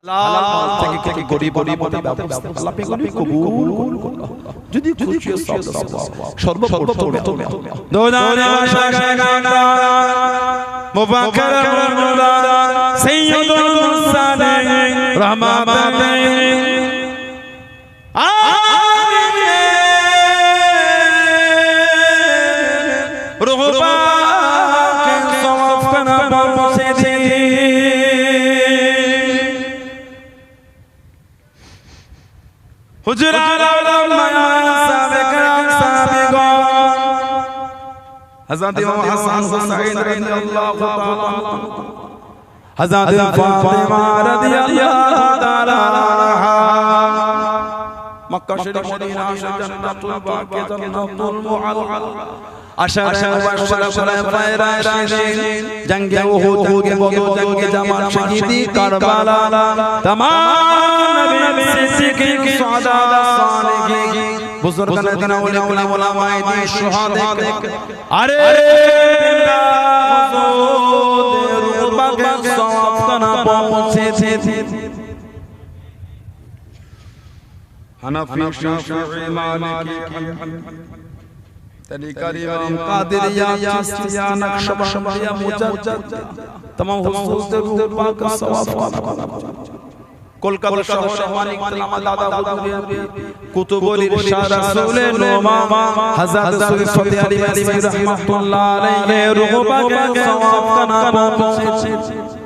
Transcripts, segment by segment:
হালাল থেকে গরিব ব্যবস্থা আল্লাহ পেগুলি কবুল করুন যদি খুশি সর্বপ্রথম দোদানে মাশাআল্লাহ মুবাক্কার মুর্তদা সাইয়্যিদুল মুরসালিন রাহমাতাল লিল আলামিন রুহবা কে সওয়াব কানা পৌঁছে দে হুজুরাত উলামা সাবিকান সাবিগান হযরত ইমাম হাসান হুসাইন রাদিয়াল্লাহু তাআলা হযরত ফাতিমা রাদিয়াল্লাহু তাআলা আনহা মক্কা শরীফ মদিনা জান্নাতুল বাকি জান্নাতুল মুআল্লা আশারা মুবাশশিরা ফায়রা রাশিদিন জঙ্গে উহুদ জঙ্গে বদর জঙ্গে জামাল শহীদি কারবালা तमाम নবী সিদ্দিকিন সুহাদা সালিহিন বুজুর্গান দিনা উলামায়ে দিন শুহাদা আরে হুজুর রুবাকে সওয়াব কানা পৌঁছেছে হানাফি শাফিঈ মালিকি तरीका इमाम कादिरिया चिश्तिया नक्शबंदिया मुजद्दिद तमाम हुजूर रूह पाक का सवाब कोलकाता शहर मालिक तलामा दादा हुजूर कुतुबुल इरशाद रसूल नूमा हजरत सैयद अली मदनी रहमतुल्लाह अलैहि रूह पाक का सवाब का नाम पहुंचे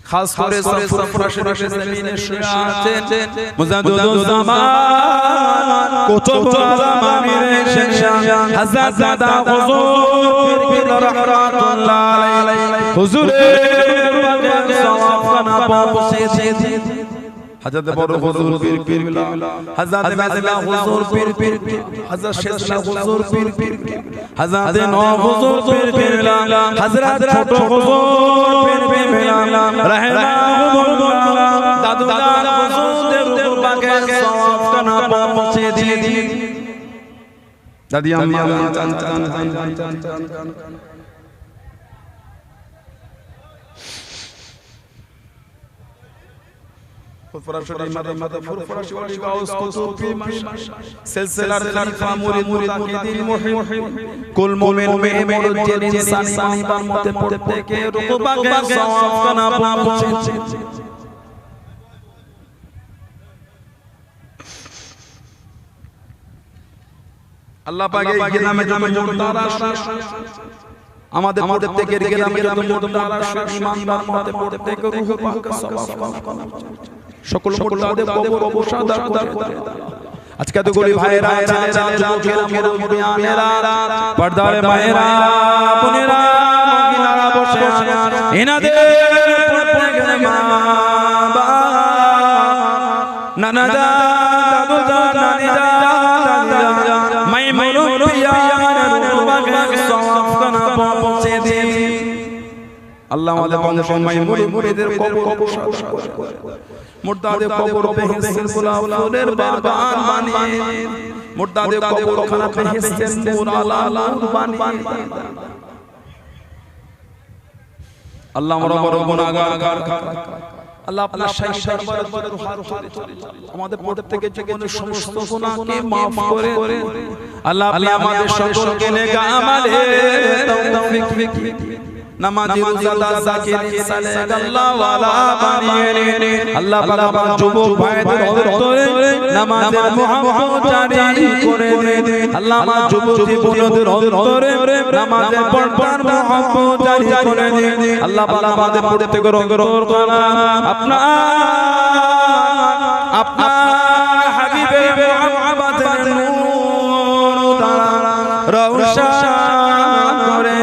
खास करे सरफरा शरीफ जमीन शुआते मुजद्दिदुल ज़मान कुतुब आलमीर शहशान हज़रत दादा हुजूर पीर रहमतुल्लाह अलैहि हुजूर पाक सवाब का नाम पहुंचे हज़रत बड़ो हुजूर पीर हज़रत मदला हुजूर पीर हज़रत शेखना हुजूर पीर हज़रत नौ हुजूर पीर हज़रत छोटो हुजूर पीर रहमाहुल्लाह दादा हुजूर रूह पाक सवाब का नाम पहुंचे दी दादी अम्मा फरफराशरी मदद फरफराशी वाली गाउस कुतुबी सिलसिला खलीफा मुरीद मुताकिदिन मुहिब कुल मोमिन मुरिद इंसान इमान मते पढ़ते के रुतबा के सवाब का नाम पहुंचे আল্লাহ পাক এই গ্রামে মুর্তারা আমাদের প্রত্যেকের গ্রামে মুর্তারা ইমানদার মতে প্রত্যেকের রূহ পাক সওয়াব সকল মুর্তাদের কবর অবসাদ করে আজকে তো গলি ভাইরা ছেলেরা যুবকেরা মুরিয়ানেরা পর্দারে মায়েরা বোনেরা মহিলারা বসে এনাদের প্রত্যেকের মা বাবা নানাদা দাদুদা নানিদা মাই মুরব্বিয়ানের রূহ পাক সওয়াব কানা পৌঁছে দে আল্লাহ আমাদের বংশ মাই মুরিদের কবর অবসাদ করে মুর্দাদের কবর বেহেশতের ফুলের বাগান বানিয়ে মুর্দাদের কবর খানা বেহেশতের নূর আলা নূর বানিয়ে আল্লাহ আমরা বড় গুনাহগার আল্লাহ আপনার শাহী দরবারে হাত তুলে আমাদের প্রত্যেকের জীবনের সমস্ত গুনাহকে maaf করে আল্লাহ আপনি আমাদের সকলকে নেক আমলের তৌফিক নামাজি রোজাদার যাকির সালাল্লাহু ওয়ালা বানিয়ে আল্লাহ পাক আমার যুবক ভাইদের অন্তরে নামাজের মুহাব্বত জারি করে দিন আল্লাহ আমার যুবতী বোনদের অন্তরে নামাজের পড়ার মুহাব্বত জারি করে দিন আল্লাহ পাক আমাদের প্রত্যেকের অন্তরে আপনার হাবিবের মুহাব্বতের নূর দ্বারা রওশন করে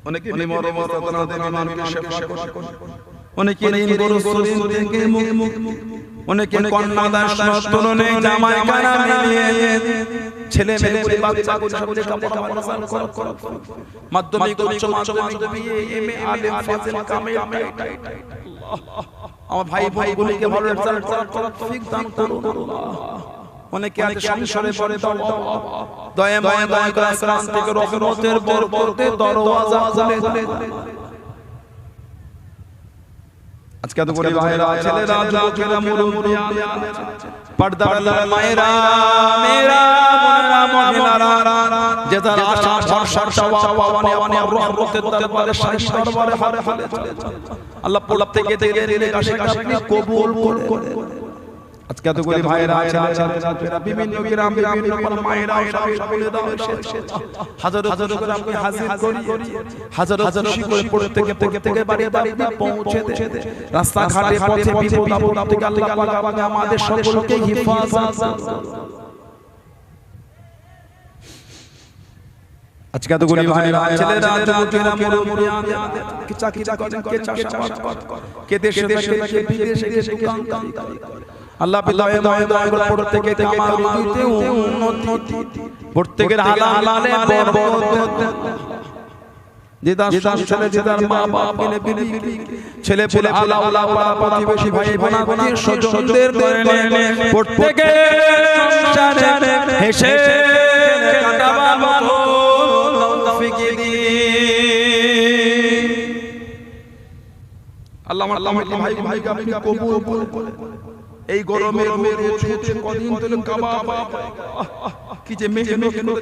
অনেকে বিমার অবস্থাতে ইমানকে শেফা করে অনেকে নিন বড় শরীর থেকে মুখ অনেকে কন্যা দান তরুণে জামাই কানা মিলিয়ে ছেলে মেয়ে বাচ্চা বলে মাধ্যমিক উচ্চ মাধ্যমিক বিএ এমএ আলেম ফাজিল কামিল আমার ভাই বোনগুলোকে ভালো রেজাল্ট করার তৌফিক দান করুন আল্লাহ। অনেকে আছে সংসারে পড়ে দয়া মায়া দয়া করে আসমান থেকে রহমতের বরকতে দরওয়াজা খুলে আজকে এত করে ভাইরা ছেলেরা যুবকেরা মুরব্বিয়া পর্দাওয়ালা মায়েরা মেরা বোনেরা মহিলারা যে তার আশা ভরসা পাওয়া রহমতের দরবারে শাহী দরবারে হারে আল্লাহ পড়তে থেকে দিলে কাছে আপনি কবুল করে আজকে এত করে ভাইরা ছেলেরা বিভিন্ন গ্রাম বিভিন্ন মায়েরা বলে দাও হাজার হাজার করে আপনি হাজির করি হাজার হাজার করে পড়তে থেকে বাড়ি পৌঁছে দে রাস্তা ঘাটে পথে বিপদ আপদ থেকে আল্লাহ পাক আমাদের সকলকে হিফাজত আজকে এত করে ভাইরা ছেলেরা যুবকেরা মুরব্বিয়া কে চাকরি করেন কে চাষাবাদ কে দেশে কে বিদেশে কে দোকান আল্লাহ বিদায় দয়া করে পড়তে থেকে কামাইতে উন্নতি প্রত্যেকের হালালে বরকত যেটা ছেলে যেটার মা বাপ বিবি ছেলে ছেলে আলা আলা প্রতিবেশী ভাই বোন আত্মীয় স্বজনদের করে প্রত্যেকের সংসারে হেসে কাটাবার মতো তৌফিক দিন আল্লাহ আমার ভাইকে আপনি কবুল করে এই গরমে রোদে ছুটে কদিন ধরে কাবাব কি যে মেঘে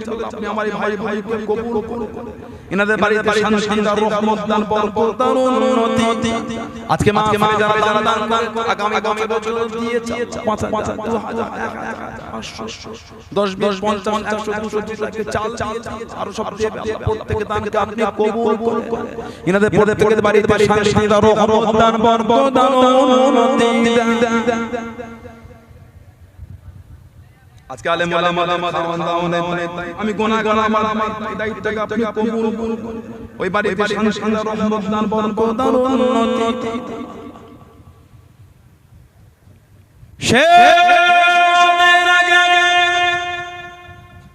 চলে আপনি আমার ভাইকে কবুল করুন ইনাদের বাড়িতে শান্তি দান রহমত দান বরকত দান উন্নতি আজকে মাহফিলে যারা দান আগামী বছর দিয়ে 5,000 2,000 10 20 50 100 200 টাকা চাল আর সব দিয়ে প্রত্যেককে দানকে আপনি কবুল করুন ইনাদের প্রত্যেকের বাড়িতে শান্তি দান রহমত দান বরকত দান উন্নতি আজকে আলেম ওলামা আমি গুনাহগার আমার দায়িত্বকে আপনি কবুল করুন ওই বাড়িতে শান্তি রহমত দান বরকত দান উন্নতি শেষের আগে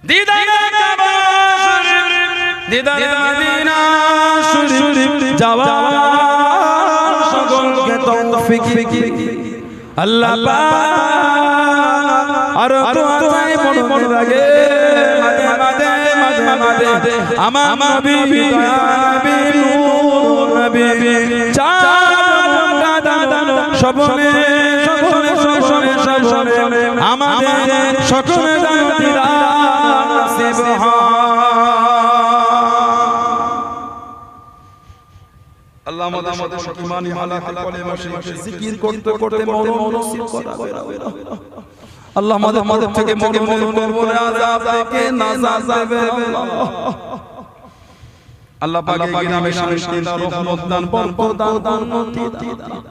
দিদারে কাবা শরীফ দিদারে মদিনা শরীফ যাওয়া সকলকে তৌফিক আল্লাহ পাক আর তো আতাই মনে লাগে মাঝে আমার নবী নূর নবী চাঁদ দাদানো সবনে আমাদের সকলে দায়িত্বরা নসিব আল্লাহ আমাদের ইমানি হালাত কলেমা শরীফ জিকির করতে করতে মওলা নসিব করা আল্লাহ আমাদের থেকে মনে আযাব থেকে নাজাত দেবে আল্লাহ পাকের নামে শান্তি দান রহমত দান বরকত দান উন্নতি দান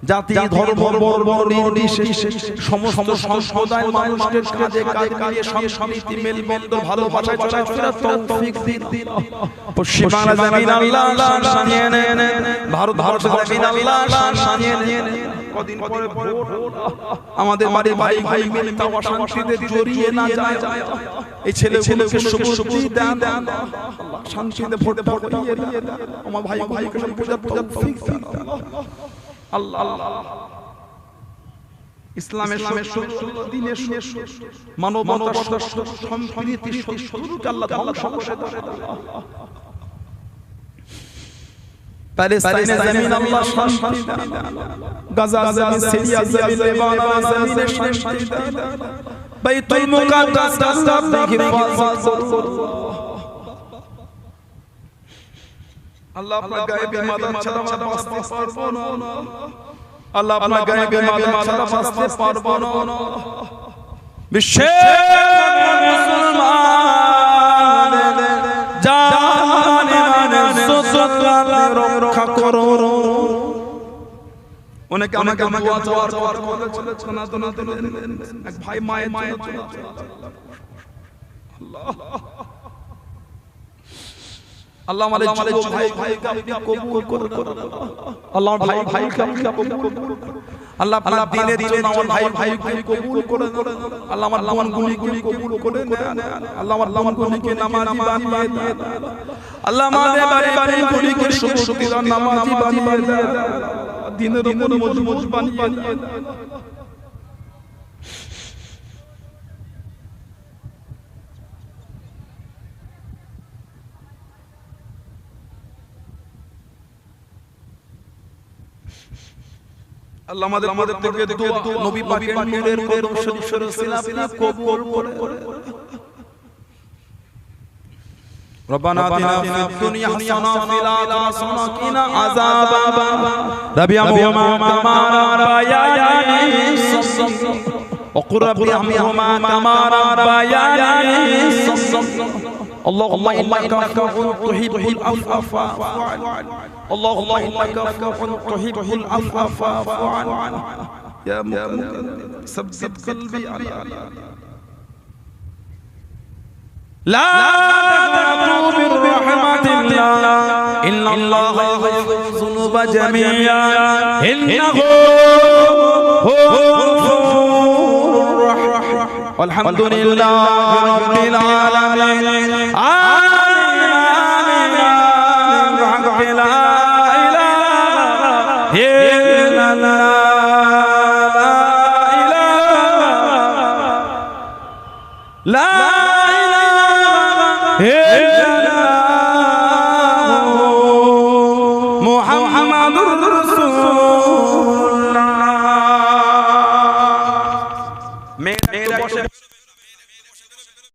জাতি ধর্ম বর্ণ নির্বিশেষে সমস্ত সম্প্রদায় মানুষের কাজে কাজে সংস্কৃতি মেলবন্ধন ভালোবাসা চলাফেরা তৌফিক দিন পশ্চিমবাংলা জমিন আল্লাহ শানিয়ে নেন ভারত জমিন আল্লাহ শানিয়ে নেন কদিন পরে ভোট আমাদের ভাই মিলে তাও শান্তিতে জড়িয়ে না যায় এই ছেলেগুলোকে শক্তি দেন আল্লাহ শান্তিতে ভোটে দিয়ে দেন আমার ভাইকে পূজা তৌফিক দিন আল্লাহ ইসলামের দ্বীনের মানবতার সম্প্রীতি শত্রুকে আল্লাহ ধ্বংস করে দেন প্যালেস্টাইনের জমিন আল্লাহ শান্তি দেন গাজা জমিন সিরিয়া জমিন লেবানন জমিনে শান্তি দেন বাইতুল মুকাদ্দাস আপনি হিফাজত করুন আল্লাহ আপনার গায়েবে মাদান ছাড়া বাঁচতে পারবো না আল্লাহ আপনার গায়েবে মাদান ছাড়া বাঁচতে পারবো না বিশ্বের মুসলমান জানে মানে সুসল্লাহ রক্ষা করো অনেকে আমাকে দোয়া করেছিল না এক ভাই মায়ের আল্লাহ আমাদের ভাইকে আপনি কবুল করুন আল্লাহ ভাইকে আপনি কবুল করুন আল্লাহ আপনার দিনের জন্য আমার ভাইকে কবুল করে নেন আল্লাহ আমার বোনগুলিকে কবুল করে নেন আল্লাহ আমার বোনগুলিকে নামাজি বানিয়ে দেন আল্লাহ আমাদের বাড়িগুলিকে সুশক্তিদার নামাজি বানিয়ে দেন দিনের উপর মজবুত বানিয়ে দেন আল্লাহ আমাদের থেকে দোয়া নবী পাকের নূরের কদম শরীফের ওসিলা কবুল করে ربنا آتنا في الدنيا حسنة وفي الآخرة حسنة وقنا عذاب النار رب ارحمهما كما ربياني صغيرا وقل رب ارحمهما كما ربياني صغيرا اللهم إنك عفو تحب العفو فاعف عني اللهم إنك عفو تحب العفو فاعف عني يا مكرم ثبت قلبي على لا تقنطوا من رحمة الله إن الله يغفر الذنوب جميعا إنه هو الغفور الرحيم والحمد لله رب العالمين آمين بحق لا إله إلا الله لا إله إلا